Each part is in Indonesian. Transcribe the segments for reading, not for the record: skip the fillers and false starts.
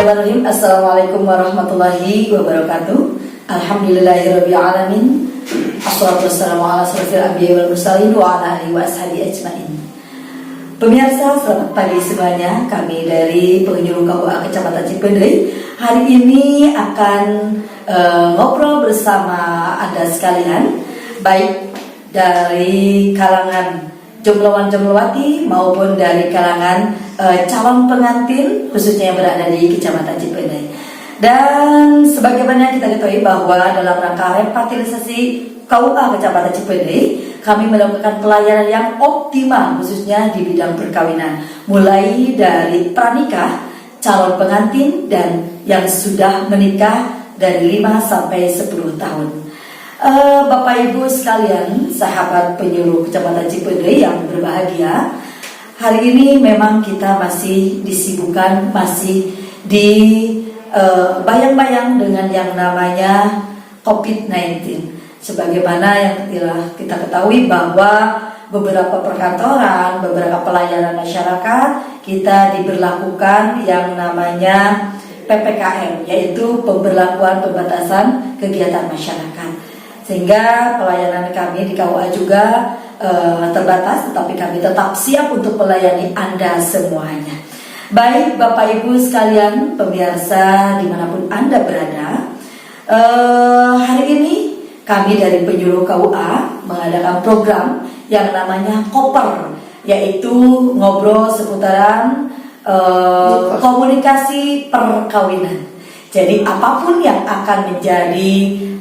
Bismillahirrahmanirrahim. Assalamualaikum warahmatullahi wabarakatuh. Alhamdulillahirabbil alamin. Assalatu wassalamu ala asyrofil anbiya'i wal mursalin wa ala alihi wa ashabihi ajmain. Pemirsa, selamat pagi semuanya. Kami dari Penyuluh KUA Kecamatan Cipendei hari ini akan ngobrol bersama Anda sekalian, baik dari kalangan jombloan-jomblowati maupun dari kalangan calon pengantin khususnya yang berada di Kecamatan Cipendei. Dan sebagaimana kita ketahui bahwa dalam rangka revitalisasi KUA Kecamatan Cipendei, kami melakukan pelayanan yang optimal khususnya di bidang perkawinan, mulai dari pranikah, calon pengantin, dan yang sudah menikah dari 5 sampai 10 tahun. Bapak Ibu sekalian, sahabat penyuluh Kecamatan Cipendei yang berbahagia, hari ini memang kita masih disibukkan, masih di bayang-bayang dengan yang namanya COVID-19. Sebagaimana yang telah kita ketahui bahwa beberapa perkantoran, beberapa pelayanan masyarakat kita diberlakukan yang namanya PPKM, yaitu pemberlakuan pembatasan kegiatan masyarakat. Sehingga pelayanan kami di KUA juga terbatas, tetapi kami tetap siap untuk melayani Anda semuanya. Baik Bapak Ibu sekalian, pemirsa dimanapun Anda berada, hari ini kami dari Penyuluh KUA mengadakan program yang namanya Koper, yaitu ngobrol seputaran komunikasi perkawinan. Jadi apapun yang akan menjadi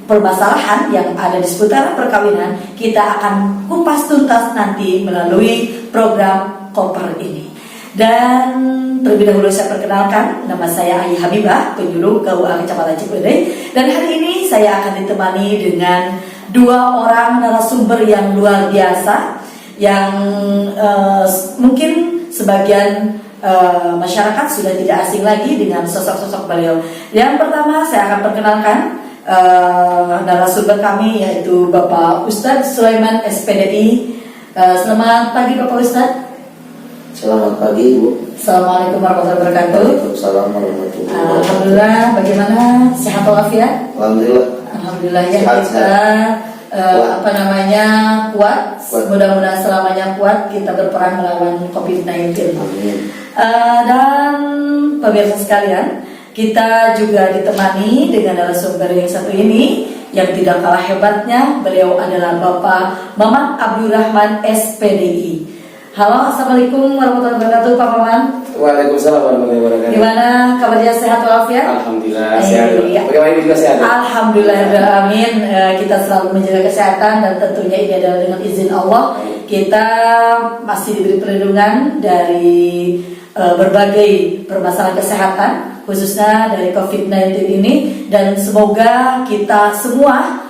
permasalahan yang ada di seputaran perkawinan, kita akan kupas tuntas nanti melalui program Koper ini. Dan terlebih dahulu saya perkenalkan, nama saya Ayi Habibah, penyuluh KUA Kecamatan Cipendei. Dan hari ini saya akan ditemani dengan 2 orang narasumber yang luar biasa, yang mungkin sebagian masyarakat sudah tidak asing lagi dengan sosok-sosok beliau. Yang pertama saya akan perkenalkan narasumber kami, yaitu Bapak Ustadz Sulaiman SPDI. Selamat pagi Bapak Ustadz. Selamat pagi Ibu. Assalamualaikum warahmatullahi wabarakatuh. Waalaikumsalam warahmatullahi wabarakatuh. Alhamdulillah, bagaimana sehat walafiat? Alhamdulillah. Alhamdulillah ya, sehat, kita kuat. Mudah-mudahan selamanya kuat kita berperang melawan COVID-19. Amin. Dan pemirsa sekalian, kita juga ditemani dengan narasumber yang satu ini yang tidak kalah hebatnya. Beliau adalah Bapak Maman Abdurrahman SPDI. Halo, assalamualaikum warahmatullahi wabarakatuh, Pak Maman. Waalaikumsalam warahmatullahi wabarakatuh. Gimana kabarnya, sehat walafiat? Alhamdulillah sehat. Bagaimana Ibu juga sehat? Alhamdulillah, amin. Kita selalu menjaga kesehatan dan tentunya ini adalah dengan izin Allah. Kita masih diberi perlindungan dari berbagai permasalahan kesehatan, khususnya dari COVID-19 ini, dan semoga kita semua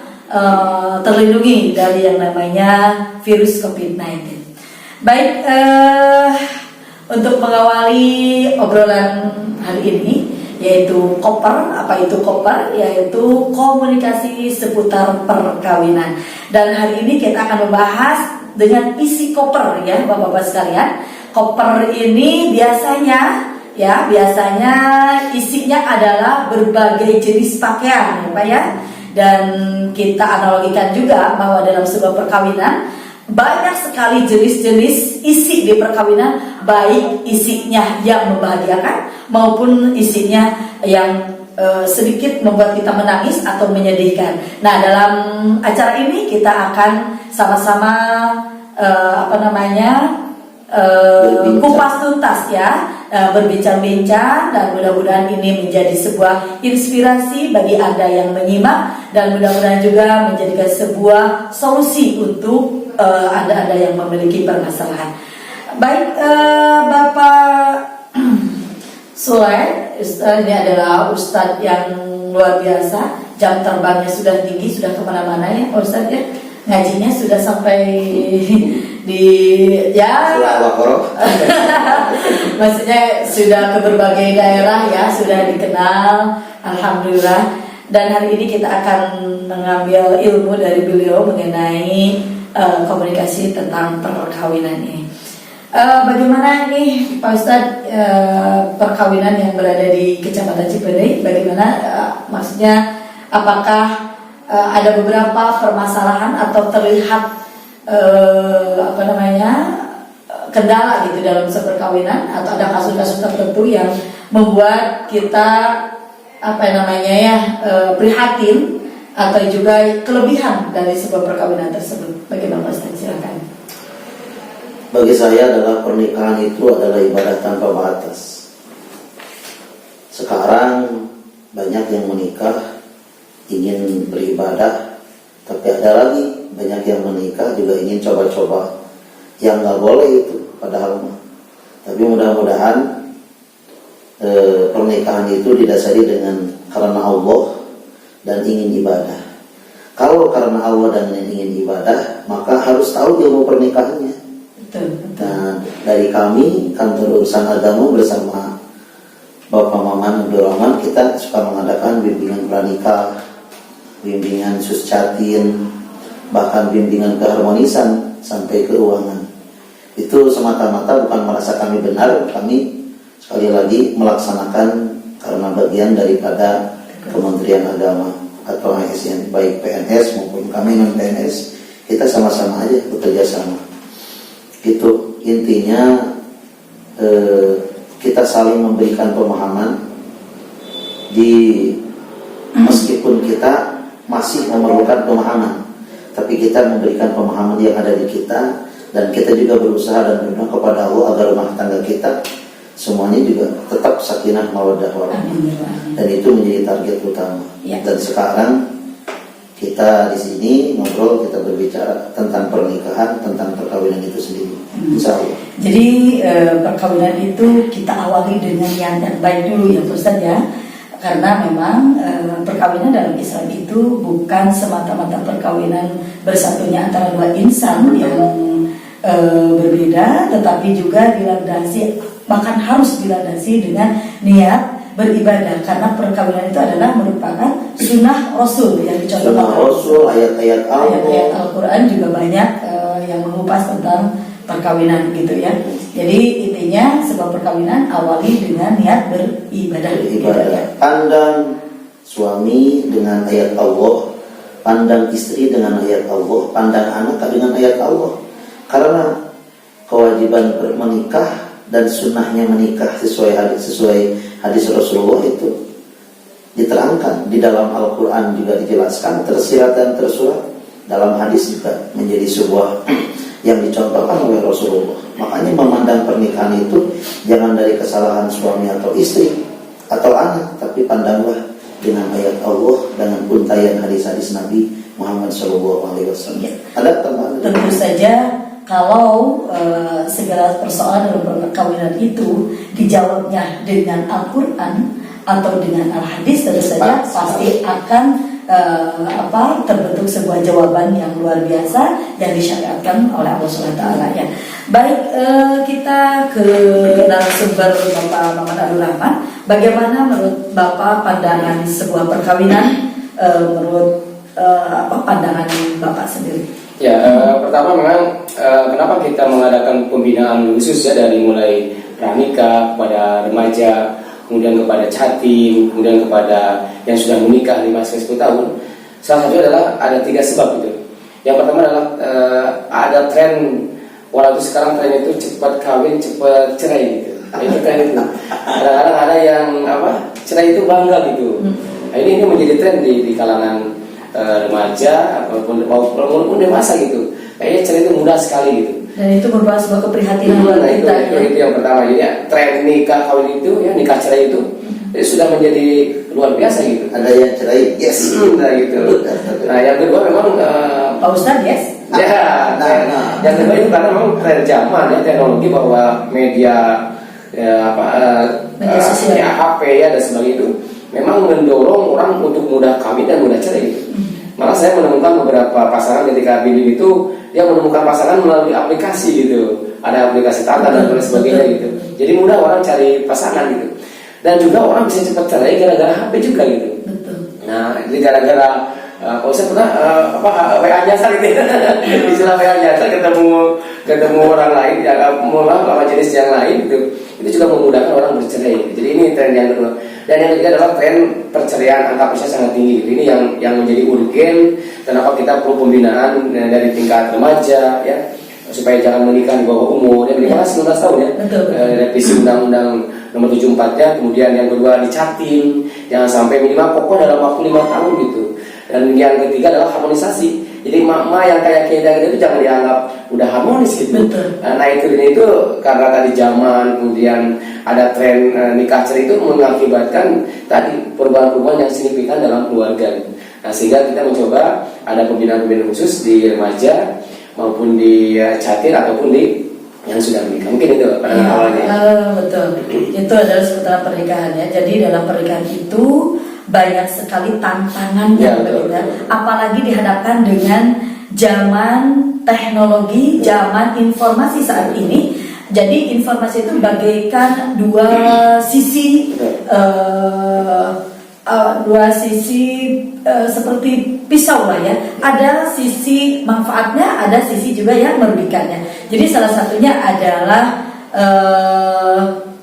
terlindungi dari yang namanya virus COVID-19. Baik, untuk mengawali obrolan hari ini, yaitu Koper. Apa itu Koper? Yaitu komunikasi seputar perkawinan. Dan hari ini kita akan membahas dengan isi Koper, ya Bapak-bapak sekalian. Koper ini biasanya isinya adalah berbagai jenis pakaian, ya Pak ya. Dan kita analogikan juga bahwa dalam sebuah perkawinan banyak sekali jenis-jenis isi di perkawinan, baik isinya yang membahagiakan maupun isinya yang sedikit membuat kita menangis atau menyedihkan. Nah, dalam acara ini kita akan sama-sama kupas tuntas ya, berbincang-bincang, dan mudah-mudahan ini menjadi sebuah inspirasi bagi Anda yang menyimak, dan mudah-mudahan juga menjadikan sebuah solusi untuk Anda yang memiliki permasalahan. Baik, Bapak Sule, ini adalah Ustadz yang luar biasa. Jam terbangnya sudah tinggi, sudah kemana-mana ya Ustadz ya. Ngajinya sudah sampai di maksudnya sudah ke berbagai daerah ya, sudah dikenal, alhamdulillah. Dan hari ini kita akan mengambil ilmu dari beliau mengenai komunikasi tentang perkawinan ini. Bagaimana ini Pak Ustadz perkawinan yang berada di Kecamatan Cipedei? Bagaimana maksudnya? Apakah ada beberapa permasalahan atau terlihat kendala gitu dalam seperkawinan, atau ada kasus-kasus tertentu yang membuat kita prihatin atau juga kelebihan dari sebuah perkawinan tersebut? Bagaimana Pak Ustadz? Silakan. Bagi saya adalah pernikahan itu adalah ibadah tanpa batas. Sekarang banyak yang menikah ingin beribadah, tapi ada lagi banyak yang menikah juga ingin coba-coba. Yang nggak boleh itu padahal. Tapi mudah-mudahan pernikahan itu didasari dengan karena Allah dan ingin ibadah. Kalau karena Allah dan ingin ibadah, maka harus tahu ilmu pernikahannya. Nah, dari kami kantor urusan agama bersama Bapak Maman Abdul Rahman, kita suka mengadakan bimbingan pranikah, bimbingan suscatin, bahkan bimbingan keharmonisan sampai keuangan. Itu semata-mata bukan merasa kami benar, kami sekali lagi melaksanakan karena bagian daripada Kementerian Agama atau ASN, baik PNS maupun kami non PNS, kita sama-sama aja bekerja sama. Itu intinya, kita saling memberikan pemahaman meskipun kita masih memerlukan pemahaman, tapi kita memberikan pemahaman yang ada di kita, dan kita juga berusaha dan berdoa kepada Allah agar rumah tangga kita semuanya juga tetap sakinah mawaddah warahmah, dan itu menjadi target utama. Dan sekarang kita di sini ngobrol, kita berbicara tentang pernikahan, tentang perkawinan itu sendiri. Insya Allah. Jadi perkawinan itu kita awali dengan yang baik dulu ya Ustaz ya. Karena memang perkawinan dalam Islam itu bukan semata-mata perkawinan bersatunya antara dua insan yang berbeda, tetapi juga dilandasi, bahkan harus dilandasi dengan niat beribadah, karena perkawinan itu adalah merupakan sunnah Rasul yang dicontohkan. Sunnah Rasul, ayat-ayat Al-Quran juga banyak yang mengupas tentang perkawinan gitu ya. Jadi intinya sebuah perkawinan awali dengan niat beribadah. Gitu ya. Pandang suami dengan ayat Allah, pandang istri dengan ayat Allah, pandang anak dengan ayat Allah. Karena kewajiban menikah dan sunnahnya menikah sesuai hadis Rasulullah itu diterangkan di dalam Al-Quran, juga dijelaskan, tersirat dan tersurat. Dalam hadis juga menjadi sebuah yang dicontohkan oleh Rasulullah. Makanya memandang pernikahan itu jangan dari kesalahan suami atau istri atau anak, tapi pandanglah dengan ayat Allah, dengan untayan hadis-hadis Nabi Muhammad SAW. Ada tambahan? Tentu saja kalau segala persoalan dalam perkawinan itu dijawabnya dengan Al-Quran atau dengan Al-Hadis, tentu saja pasti akan terbentuk sebuah jawaban yang luar biasa yang disyariatkan oleh Allah SWT ya. Baik, kita ke narasumber Bapak Maman Abdul Rahman. Bagaimana menurut Bapak pandangan sebuah perkawinan, menurut pandangan Bapak sendiri? Ya, pertama memang kenapa kita mengadakan pembinaan khusus ya, dari mulai pranikah kepada remaja, kemudian kepada catim, kemudian kepada yang sudah menikah 5-10 tahun. Salah satu adalah ada 3 sebab itu. Yang pertama adalah ada tren, walaupun sekarang tren itu cepat kawin, cepat cerai gitu. Itu tren itu. Kadang-kadang ada yang cerai itu bangga gitu. Nah, ini menjadi tren di kalangan remaja walaupun dewasa gitu. Kayaknya cerai itu mudah sekali gitu. Dan itu merupakan sebuah keprihatinan buat kita. Itu yang pertama. Jadi tren nikah kawin itu, ya nikah cerai itu sudah menjadi luar biasa gitu. Ada yang cerai, yes. Nah gitu. Nah yang kedua memang Pak Ustadz, yes. Ya. Yang kedua itu karena memang tren zaman ya, teknologi bahwa media sosial, HP ya dan sebagainya itu memang mendorong orang untuk mudah kawin dan mudah cerai gitu. Malah saya menemukan beberapa pasangan ketika bimbing itu, dia menemukan pasangan melalui aplikasi gitu. Ada aplikasi tanda dan sebagainya gitu. Jadi mudah orang cari pasangan gitu. Dan juga orang bisa cepat cerai gara-gara HP juga gitu. Betul. Nah, jadi gara-gara Kalau saya pernah WA nyasar itu, istilah WA nyasar, ketemu orang lain, ya lawan jenis yang lain itu juga memudahkan orang bercerai. Jadi ini tren yang kedua. Dan yang ketiga adalah tren perceraian, angka perceraian sangat tinggi. Ini yang menjadi urgen. Kenapa kita perlu pembinaan dari tingkat remaja, ya, supaya jangan menikah di bawah umur. Yang menikah 19 tahun ya. Revisi Undang-Undang Nomor 74-nya. Kemudian yang kedua dicatin, jangan sampai minimal pokok dalam waktu 5 tahun gitu. Dan yang ketiga adalah harmonisasi. Jadi mak-mak yang kayak kita itu jangan dianggap udah harmonis gitu. Nah itu karena tadi zaman, kemudian ada tren nikah cerai itu mengakibatkan tadi perubahan-perubahan yang signifikan dalam keluarga. Nah sehingga kita mencoba ada pembinaan-pembinaan khusus di remaja maupun di catir ataupun di yang sudah menikah. Mungkin itu awalnya. Betul. Itu adalah seputar pernikahan ya. Jadi dalam pernikahan itu banyak sekali tantangan yang berbeda, apalagi dihadapkan dengan zaman teknologi, zaman informasi saat ini. Jadi informasi itu bagaikan dua sisi seperti pisau lah ya. Ada sisi manfaatnya, ada sisi juga yang merugikannya. Jadi salah satunya adalah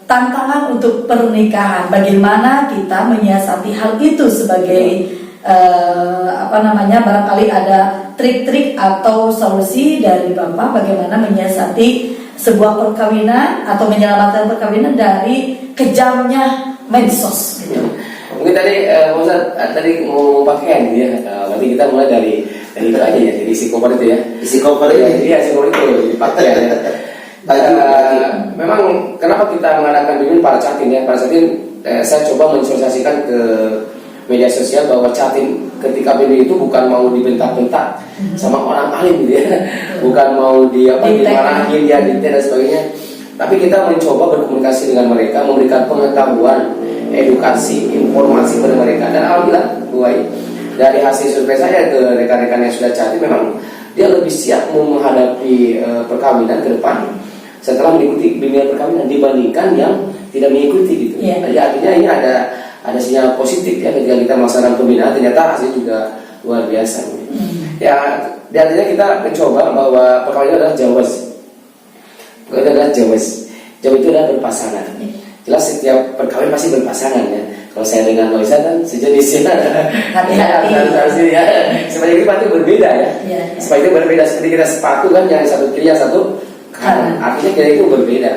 tantangan untuk pernikahan. Bagaimana kita menyiasati hal itu sebagai barangkali ada trik-trik atau solusi dari Bapak bagaimana menyiasati sebuah perkawinan atau menyelamatkan perkawinan dari kejamnya medsos gitu. Mungkin tadi mau pakaian ya. Nanti kita mulai dari itu aja ya, dari isi koper itu ya. Isi koper itu. Iya, isi koper itu pakaian ya. Memang kenapa kita mengadakan bimbingan para catin ya? Para catin saya coba mensosialisasikan ke media sosial bahwa catin ketika bimbing itu bukan mau dibentak-bentak sama orang alim gitu ya, bukan mau dimarahin ya, dan sebagainya. Tapi kita mencoba berkomunikasi dengan mereka, memberikan pengetahuan, edukasi, informasi kepada mereka. Dan alhamdulillah, dari hasil survei saya ke rekan-rekan yang sudah catin, memang dia lebih siap menghadapi perkawinan ke depan setelah mengikuti bimbingan perkawinan dibandingkan yang tidak mengikuti gitu. Jadi artinya ini ada sinyal positif ya ketika kita melaksanakan pembinaan, ternyata hasil juga luar biasa. Ya, artinya kita mencoba bahwa perkawinan adalah jawaz. Jawaz itu adalah berpasangan. Jelas setiap perkawinan pasti berpasangan ya. Kalau saya dengan Loisa kan sejenis ya. Hati-hati ya. Sebenarnya itu berbeda ya. Seperti itu berbeda seperti kita sepatu kan, yang satu kiri yang satu kanan. Artinya kita itu berbeda.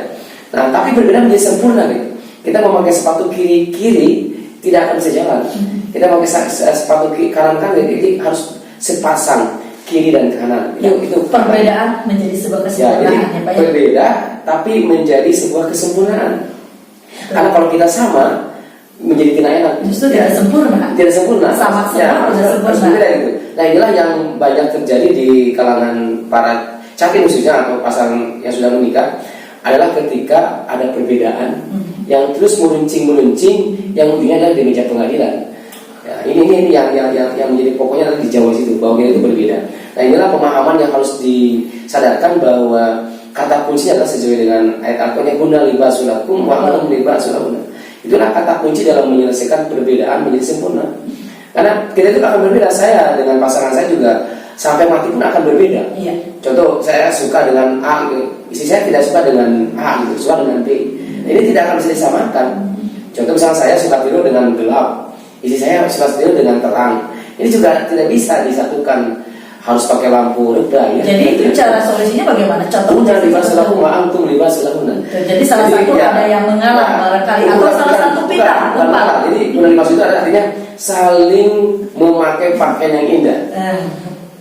Nah, tapi berbeda menjadi sempurna gitu. Kita memakai sepatu kiri tidak akan bisa jalan. Kita memakai sepatu kanan jadi harus sepasang kiri dan kanan. Itu perbedaan menjadi sebuah kesempurnaan ya, Pak. Berbeda tapi menjadi sebuah kesempurnaan. Karena kalau kita sama menjadi tidak enak. Justru tidak sempurna. Tidak sempurna. Sama harus berbeda gitu. Nah inilah yang banyak terjadi di kalangan para catin khususnya atau pasangan yang sudah menikah, adalah ketika ada perbedaan yang terus meruncing yang ujungnya adalah di meja pengadilan. Ya, ini yang menjadi pokoknya adalah di Jawa situ bahwa kita itu berbeda. Nah inilah pemahaman yang harus disadarkan bahwa kata kuncinya adalah sesuai dengan ayat Al-Qur'an, "Hunna libasul lakum wa antum libasul lahunna." Itulah kata kunci dalam menyelesaikan perbedaan menjadi sempurna. Karena kita itu akan berbeda. Saya dengan pasangan saya juga sampai mati pun akan berbeda. Contoh, saya suka dengan A gitu. Istri saya tidak suka dengan A gitu, suka dengan B. Nah, ini tidak akan bisa disamakan. Contoh misalnya saya suka tidur dengan gelap, istri saya suka tidur dengan terang. Ini juga tidak bisa disatukan. Harus pakai lampu reda ya. Jadi itu cara solusinya bagaimana? Contohnya libasul lakum wa antum libasul lahunna. Jadi salah satu ada yang mengalah barangkali atau salah satu pintar. Jadi libasul itu artinya saling memakai pakaian yang indah.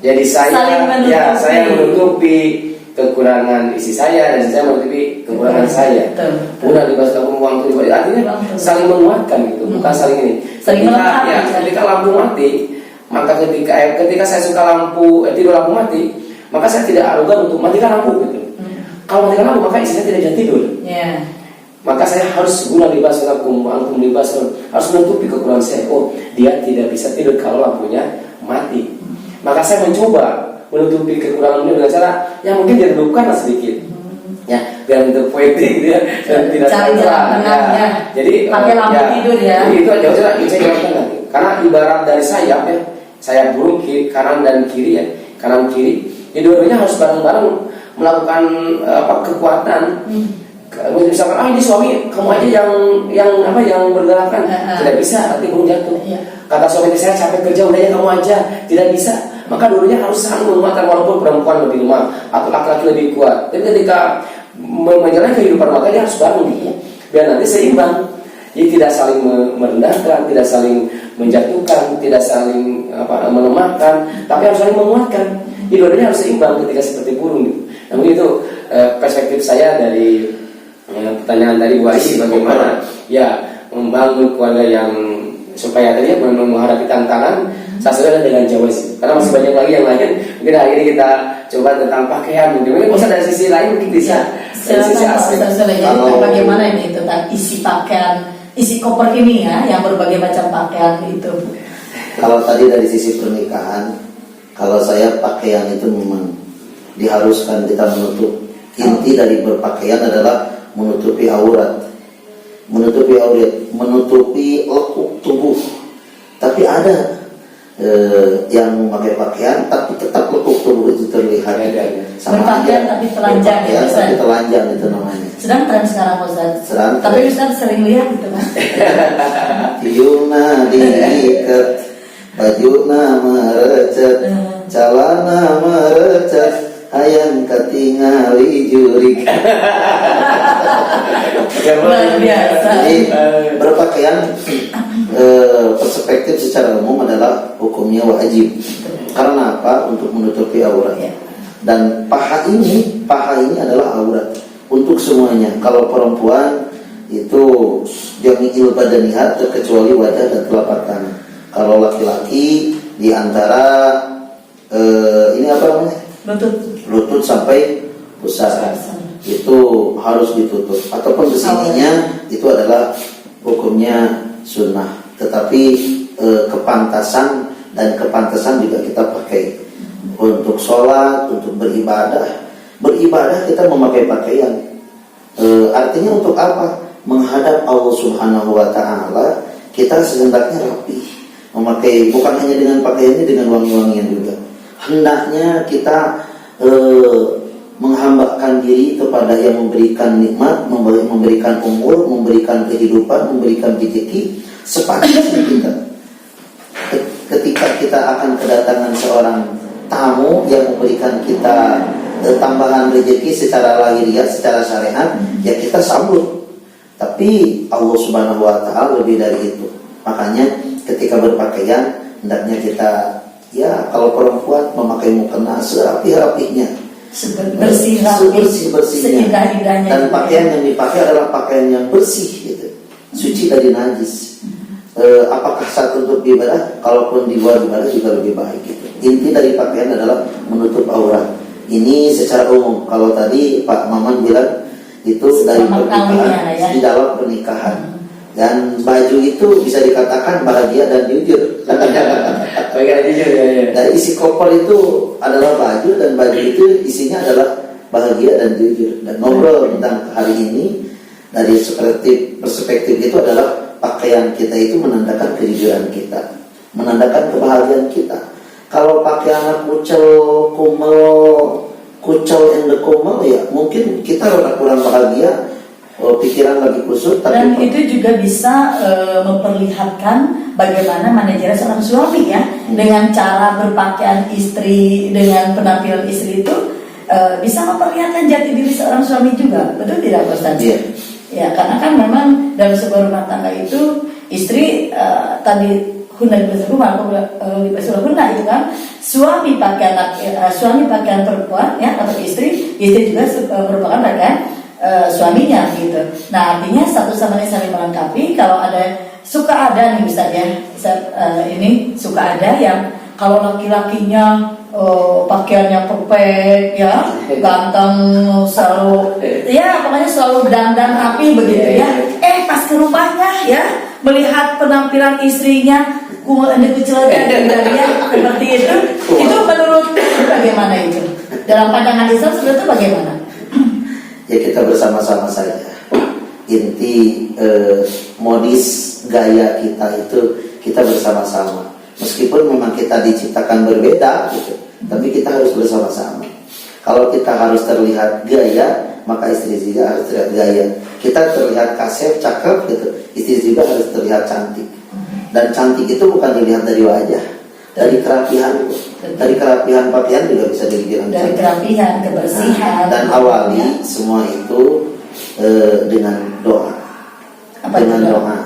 Jadi saya menutupi kekurangan istri saya dan saya menutupi kekurangan saya. Bukan libasul lakum wa antum libasul, artinya saling menguatkan gitu, bukan saling ini. Ketika lampu mati, maka ketika saya suka tidur lampu mati, maka saya tidak arogan untuk matikan lampu gitu. Kalau matikan lampu, maka istri saya tidak bisa tidur. Maka saya harus guna libasul lakum wa antum libasul, harus menutupi kekurangan saya. Oh, dia tidak bisa tidur kalau lampunya mati. Maka saya mencoba menutupi kekurangan beliau dengan cara yang mungkin diredupkan sedikit. Ya, biar itu poetik gitu ya, dan tidak terang. Jadi pakai lampu tidur ya. Itu aja saya jawabkan nanti. Karena ibarat dari sayap ya, sayap burung kanan dan kiri ya, kanan kiri. Jadi dua-duanya harus bareng-bareng melakukan kekuatan. Misalkan ini suami kamu aja yang bergerakkan, tidak bisa, nanti burung jatuh. Kata suami, saya capek kerja, udah ya kamu aja, tidak bisa. Maka dulunya harus saling menguatkan, walaupun perempuan lebih lemah atau laki-laki lebih kuat. Tapi ketika menjalani kehidupan maka dia harus bareng gitu, biar nanti seimbang. Jadi tidak saling merendahkan, tidak saling menjatuhkan, tidak saling melemahkan, tapi harus saling menguatkan. Jadi dua-duanya harus seimbang ketika seperti burung gitu. Namun itu perspektif saya dari pertanyaan tadi Bu Ayi, bagaimana ya membangun keluarga yang supaya tadi menghadapi tantangan. Salah satunya dengan Jawa sih, karena masih banyak lagi yang lain. Mungkin hari ini kita coba tentang pakaian. Mungkin bisa dari sisi lain, mungkin bisa dari sisi aspek. Bagaimana ini tentang isi pakaian, isi koper ini ya, yang berbagai macam pakaian itu. Kalau tadi dari sisi pernikahan, kalau saya pakaian itu memang diharuskan kita menutup. Inti dari berpakaian adalah menutupi aurat, menutupi lekuk tubuh. Tapi ada yang memakai pakaian tapi tetap lekuk tubuh itu terlihat. Sama berpakaian tapi telanjang ya, tapi telanjang itu namanya. Sedang tren sekarang Ustaz. Tapi Ustaz sering lihat gitu Mas. Tiuna diikat, bajuna merecet, calana merecet, hayang katingali jurik. Luar biasa. Jadi berpakaian perspektif secara umum adalah hukumnya wajib. Karena apa? Untuk menutupi aurat. Dan paha ini adalah aurat untuk semuanya. Kalau perempuan itu jami'il badaniha terkecuali wajah dan telapak tangan. Kalau laki-laki di antara ini apa namanya? Lutut sampai pusar. Itu harus ditutup. Ataupun kesininya itu adalah hukumnya sunnah. Tetapi kepantasan juga kita pakai untuk sholat, untuk beribadah. Beribadah kita memakai pakaian. Artinya untuk apa? Menghadap Allah Subhanahu Wa Taala. Kita sehendaknya rapi, memakai bukan hanya dengan pakaiannya, dengan wangi-wangian juga. Hendaknya kita menghambakan diri kepada yang memberikan nikmat, memberikan umur, memberikan kehidupan, memberikan rezeki. Sepatutnya kita ketika kita akan kedatangan seorang tamu yang memberikan kita tambahan rezeki secara lahiriah, secara syariat, ya kita sambut. Tapi Allah Subhanahu Wa Taala lebih dari itu. Makanya ketika berpakaian hendaknya kita, ya kalau perempuan memakai mukena serapi-rapihnya, bersih-bersihnya, dan pakaian yang dipakai adalah pakaian yang bersih gitu, suci dari najis. Apakah satu untuk ibadah? Kalaupun di luar ibadah juga lebih baik gitu. Inti dari pakaian adalah menutup aurat. Ini secara umum. Kalau tadi Pak Maman bilang itu dari pernikahan, di dalam pernikahan. Dan baju itu bisa dikatakan bahagia dan jujur. Bahagia dan jujur ya. Dari isi koper itu adalah baju, dan baju itu isinya adalah bahagia dan jujur. Dan ngobrol tentang hari ini dari perspektif itu adalah pakaian kita itu menandakan kejujuran kita, menandakan kebahagiaan kita. Kalau pakaian kucel and kumel, ya mungkin kita rada kurang bahagia, pikiran lagi kusut. Dan itu juga bisa memperlihatkan bagaimana manajer seorang suami ya, dengan cara berpakaian istri, dengan penampilan istri itu bisa memperlihatkan jati diri seorang suami juga, betul tidak Ustaz? Iya. Ya, karena kan memang dalam sebuah rumah tangga itu istri tadi huna dibasuh huna itu kan suami pakaian perempuan ya, atau istri juga merupakan pakaian suaminya gitu. Nah artinya satu sama lain saling melengkapi. Kalau suka ada nih misalnya ini suka ada yang kalau laki-lakinya pakaiannya perfect ya, ganteng, selalu ya pokoknya selalu dandan rapi begitu ya. Pas ke rumahnya ya, melihat penampilan istrinya kucilkan ya seperti itu menurut bagaimana itu? Dalam pandangan Islam sebenarnya bagaimana? Ya kita bersama-sama saja. Inti modis gaya kita itu kita bersama-sama. Meskipun memang kita diciptakan berbeda gitu, tapi kita harus bersama-sama. Kalau kita harus terlihat gaya, maka istri juga harus terlihat gaya. Kita terlihat kasep, cakep gitu, istri juga harus terlihat cantik. Dan cantik itu bukan dilihat dari wajah, dari kerapihan. Dari kerapihan pakaian juga bisa dibilang dari cantik. kerapihan, kebersihan. Dan awali semua itu dengan doa. Apa Dengan itu? doa.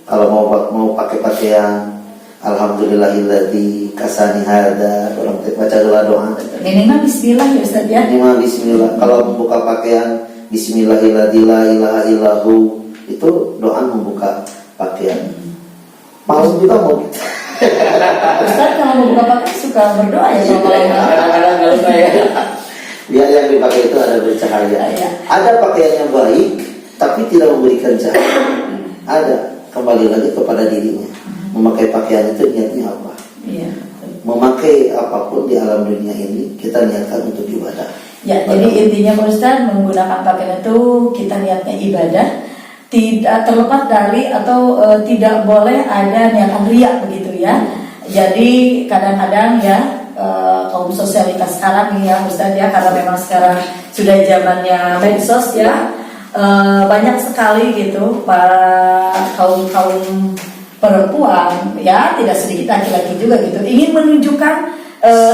Kalau mau pakai pakaian, alhamdulillahilladzi kasani hada, orang baca doa. Minimal bismillah ya Ustaz ya. Minimal bismillah. Kalau membuka pakaian, bismillahilladzi la ilaha illahu, itu doa membuka pakaian. Malam juga mau. Ustaz kalau membuka pakaian suka berdoa ya kalau malam. Kadang-kadang kalau saya Biar yang dipakai itu ada bercahaya. Ya. Ada pakaian yang baik, tapi tidak memberikan cahaya. Ada. Kembali lagi kepada dirinya. Memakai pakaian itu niatnya apa? Iya. Memakai apapun di alam dunia ini, kita niatkan untuk ibadah. Ya, jadi intinya Pak Ustaz, menggunakan pakaian itu kita niatnya ibadah, tidak terlepas dari atau tidak boleh ada niatan riya begitu ya. Jadi kadang-kadang ya kaum sosialitas sekarang nih ya Ustaz ya, karena memang sekarang sudah zamannya medsos ya, banyak sekali gitu para kaum perempuan ya, tidak sedikit laki-laki juga gitu, ingin menunjukkan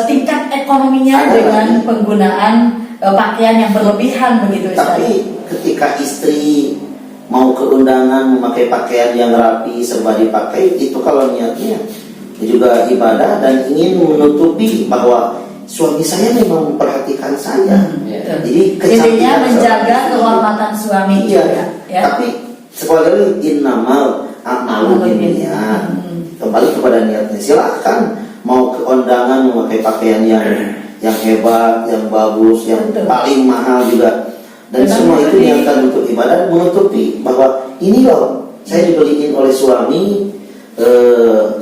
tingkat ekonominya dengan penggunaan pakaian yang berlebihan begitu Ustaz. Tapi ketika istri mau ke undangan memakai pakaian yang rapi, serba dipakai, itu kalau niatnya juga ibadah dan ingin menutupi bahwa suami saya memang memperhatikan saya. Jadi intinya menjaga kehormatan suami iya, juga ya. Tapi sekali lagi innamal a'malu binniyat. Kembali kepada niatnya. Silakan mau ke undangan memakai pakaian yang hebat, yang bagus, yang paling mahal juga. Dan semua itu niatkan untuk ibadah, menutupi bahwa ini loh saya dibeliin oleh suami.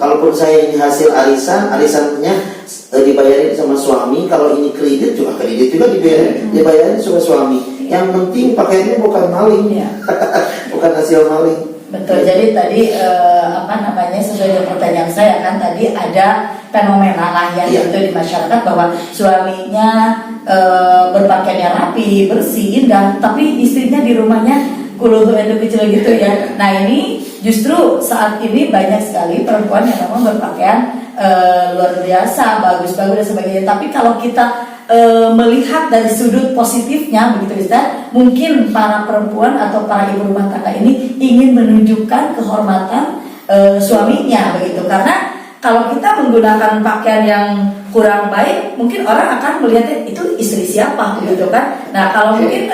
Kalaupun saya ini hasil arisannya dibayarin sama suami. Kalau ini kredit juga dibayarin sama suami. Yang penting pakaiannya bukan maling, bukan hasil maling. Betul. Jadi tadi sesuai dengan pertanyaan saya kan tadi ada fenomena lah ya itu di masyarakat bahwa suaminya berpakaiannya rapi, bersih, indah, tapi istrinya di rumahnya kuluh itu kecil gitu ya. Nah ini justru saat ini banyak sekali perempuan yang memang berpakaian luar biasa, bagus-bagus dan sebagainya. Tapi kalau kita melihat dari sudut positifnya begitu Ustaz, mungkin para perempuan atau para ibu rumah tangga ini ingin menunjukkan kehormatan suaminya begitu, karena kalau kita menggunakan pakaian yang kurang baik, mungkin orang akan melihatnya itu istri siapa begitu kan. Nah kalau mungkin